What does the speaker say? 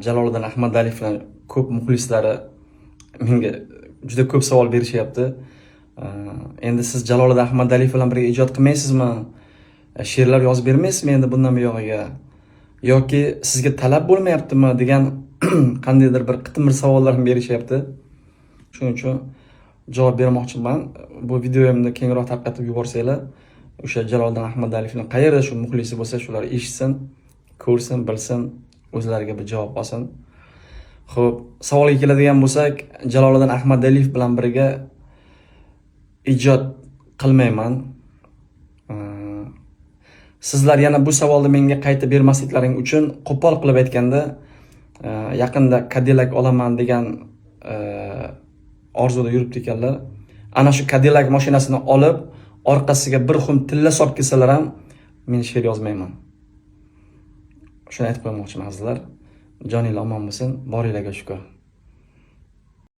Jaloliddin Ahmadaliyevning ko'p muxlislari menga juda ko'p savol berishyapti. Endi siz Jaloliddin Ahmadaliyev bilan birga ijod qilmaysizmi? She'rlar yozib bermaysizmi endi bundan buyog'iga? Yoki sizga talab bo'lmayaptimi degan qandaydir bir qitimir savollar berishyapti. Shuning uchun javob bermoqchiman. Bu videomni kengroq tarqatib yuborsanglar, o'sha Jaloliddin Ahmadaliyevning qayerda shu muxlisi bo'lsa, shular eshitsin, ko'rsin, bilsin, o'zlariga bir javob olsin. Xo'p, savolga keladigan bo'lsak, Jaloliddin Ahmadaliyev bilan birga ijod qilmayman. Sizlar yana bu savolni menga qayta bermasliklaring uchun qo'pol qilib aytganda, yaqinda Cadillac olaman degan orzuda yuribdi ekanlar. Ana shu Cadillac mashinasini olib, orqasiga bir xum tilla solib kelsalar ham men she'r yozmayman. Shuni aytib qo'ymoqchiman azizlar. Joninglar omon bo'lsin, boringlarga shukr.